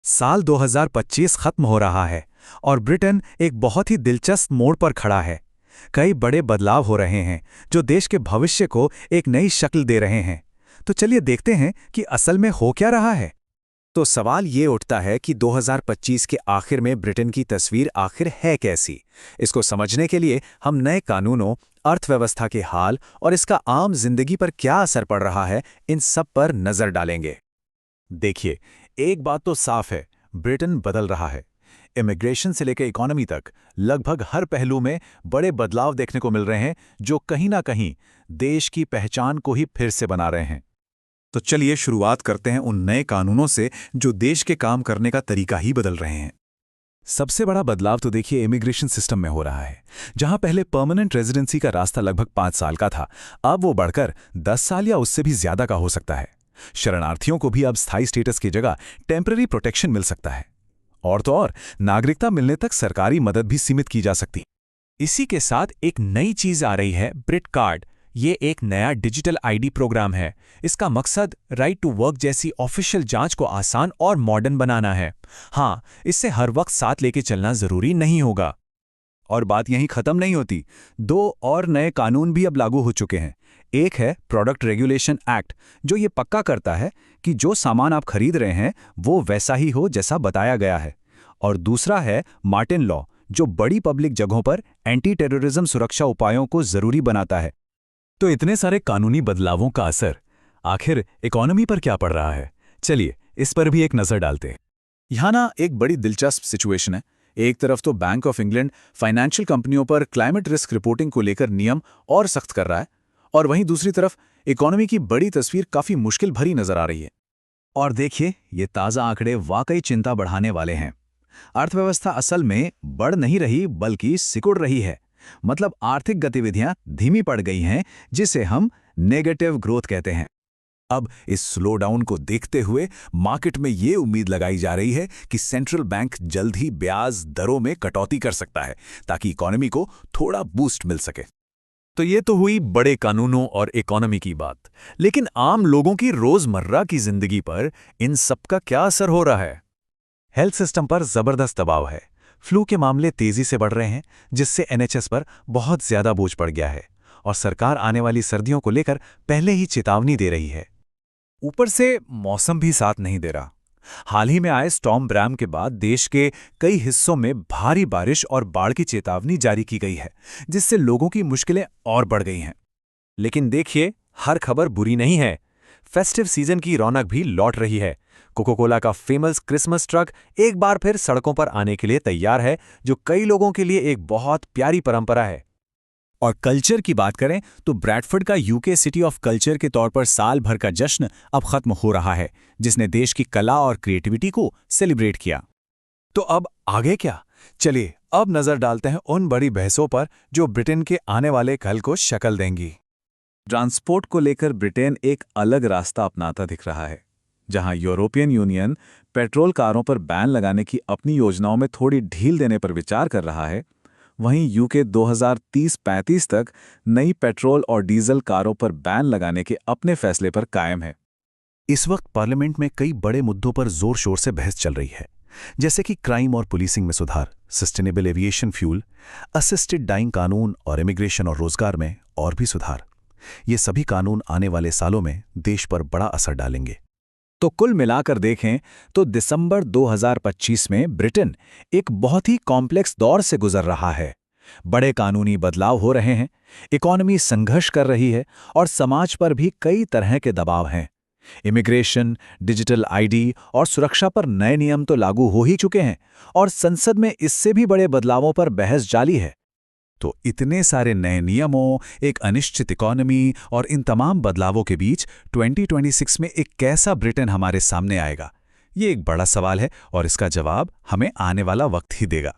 साल 2025 खत्म हो रहा है और ब्रिटेन एक बहुत ही दिलचस्प मोड़ पर खड़ा है। कई बड़े बदलाव हो रहे हैं जो देश के भविष्य को एक नई शक्ल दे रहे हैं। तो चलिए देखते हैं कि असल में हो क्या रहा है। तो सवाल ये उठता है कि 2025 के आखिर में ब्रिटेन की तस्वीर आखिर है कैसी। इसको समझने के लिए हम नए कानूनों, अर्थव्यवस्था के हाल और इसका आम जिंदगी पर क्या असर पड़ रहा है, इन सब पर नजर डालेंगे। देखिए, एक बात तो साफ है, ब्रिटेन बदल रहा है। इमिग्रेशन से लेकर इकोनॉमी तक लगभग हर पहलू में बड़े बदलाव देखने को मिल रहे हैं जो कहीं ना कहीं देश की पहचान को ही फिर से बना रहे हैं। तो चलिए शुरुआत करते हैं उन नए कानूनों से जो देश के काम करने का तरीका ही बदल रहे हैं। सबसे बड़ा बदलाव तो देखिए इमिग्रेशन सिस्टम में हो रहा है। जहां पहले परमानेंट रेजिडेंसी का रास्ता लगभग 5 साल का था, अब वो बढ़कर 10 साल या उससे भी ज्यादा का हो सकता है। शरणार्थियों को भी अब स्थायी स्टेटस की जगह टेम्पररी प्रोटेक्शन मिल सकता है। और तो और नागरिकता मिलने तक सरकारी मदद भी सीमित की जा सकती। इसी के साथ एक नई चीज आ रही है, ब्रिट कार्ड। ये एक नया डिजिटल आईडी प्रोग्राम है। इसका मकसद राइट टू वर्क जैसी ऑफिशियल जांच को आसान और मॉडर्न बनाना है। हाँ, इससे हर वक्त साथ लेके चलना जरूरी नहीं होगा। और बात यहीं खत्म नहीं होती। 2 और नए कानून भी अब लागू हो चुके हैं। एक है प्रोडक्ट रेगुलेशन एक्ट, जो ये पक्का करता है कि जो सामान आप खरीद रहे हैं वो वैसा ही हो जैसा बताया गया है। और दूसरा है मार्टिन लॉ, जो बड़ी पब्लिक जगहों पर एंटी टेररिज्म सुरक्षा उपायों को जरूरी बनाता है। तो इतने सारे कानूनी बदलावों का असर आखिर इकोनॉमी पर क्या पड़ रहा है, चलिए इस पर भी एक नजर डालते हैं। यहाँ ना एक बड़ी दिलचस्प सिचुएशन है। एक तरफ तो बैंक ऑफ इंग्लैंड फाइनेंशियल कंपनियों पर क्लाइमेट रिस्क रिपोर्टिंग को लेकर नियम और सख्त कर रहा है, और वहीं दूसरी तरफ इकोनॉमी की बड़ी तस्वीर काफी मुश्किल भरी नजर आ रही है। और देखिए, ये ताज़ा आंकड़े वाकई चिंता बढ़ाने वाले हैं। अर्थव्यवस्था असल में बढ़ नहीं रही बल्कि सिकुड़ रही है। मतलब आर्थिक गतिविधियां धीमी पड़ गई हैं, जिसे हम नेगेटिव ग्रोथ कहते हैं। अब इस स्लो डाउन को देखते हुए मार्केट में ये उम्मीद लगाई जा रही है कि सेंट्रल बैंक जल्द ही ब्याज दरों में कटौती कर सकता है, ताकि इकोनॉमी को थोड़ा बूस्ट मिल सके। तो ये तो हुई बड़े कानूनों और इकोनॉमी की बात, लेकिन आम लोगों की रोजमर्रा की जिंदगी पर इन सब का क्या असर हो रहा है? हेल्थ सिस्टम पर जबरदस्त दबाव है। फ्लू के मामले तेजी से बढ़ रहे हैं, जिससे एनएचएस पर बहुत ज्यादा बोझ पड़ गया है, और सरकार आने वाली सर्दियों को लेकर पहले ही चेतावनी दे रही है। ऊपर से मौसम भी साथ नहीं दे रहा। हाल ही में आए स्टॉर्म ब्रैम के बाद देश के कई हिस्सों में भारी बारिश और बाढ़ की चेतावनी जारी की गई है, जिससे लोगों की मुश्किलें और बढ़ गई हैं। लेकिन देखिए, हर खबर बुरी नहीं है। फेस्टिव सीजन की रौनक भी लौट रही है। कोका कोला का फेमस क्रिसमस ट्रक एक बार फिर सड़कों पर आने के लिए तैयार है, जो कई लोगों के लिए एक बहुत प्यारी परंपरा है। और कल्चर की बात करें तो ब्रैडफोर्ड का यूके सिटी ऑफ कल्चर के तौर पर साल भर का जश्न अब खत्म हो रहा है, जिसने देश की कला और क्रिएटिविटी को सेलिब्रेट किया। तो अब आगे क्या? चलिए अब नजर डालते हैं उन बड़ी बहसों पर जो ब्रिटेन के आने वाले कल को शक्ल देंगी। ट्रांसपोर्ट को लेकर ब्रिटेन एक अलग रास्ता अपनाता दिख रहा है। जहां यूरोपियन यूनियन पेट्रोल कारों पर बैन लगाने की अपनी योजनाओं में थोड़ी ढील देने पर विचार कर रहा है, वहीं यूके 2030-35 तक नई पेट्रोल और डीजल कारों पर बैन लगाने के अपने फैसले पर कायम है। इस वक्त पार्लियामेंट में कई बड़े मुद्दों पर जोर शोर से बहस चल रही है, जैसे कि क्राइम और पुलिसिंग में सुधार, sustainable aviation fuel, assisted dying कानून और इमिग्रेशन और रोजगार में और भी सुधार। ये सभी कानून आने वाले सालों में देश पर बड़ा असर डालेंगे। तो कुल मिलाकर देखें तो दिसंबर 2025 में ब्रिटेन एक बहुत ही कॉम्प्लेक्स दौर से गुजर रहा है। बड़े कानूनी बदलाव हो रहे हैं, इकोनॉमी संघर्ष कर रही है, और समाज पर भी कई तरह के दबाव हैं। इमिग्रेशन, डिजिटल आईडी और सुरक्षा पर नए नियम तो लागू हो ही चुके हैं, और संसद में इससे भी बड़े बदलावों पर बहस जारी है। तो इतने सारे नए नियमों, एक अनिश्चित इकोनॉमी और इन तमाम बदलावों के बीच 2026 में एक कैसा ब्रिटेन हमारे सामने आएगा, ये एक बड़ा सवाल है, और इसका जवाब हमें आने वाला वक्त ही देगा।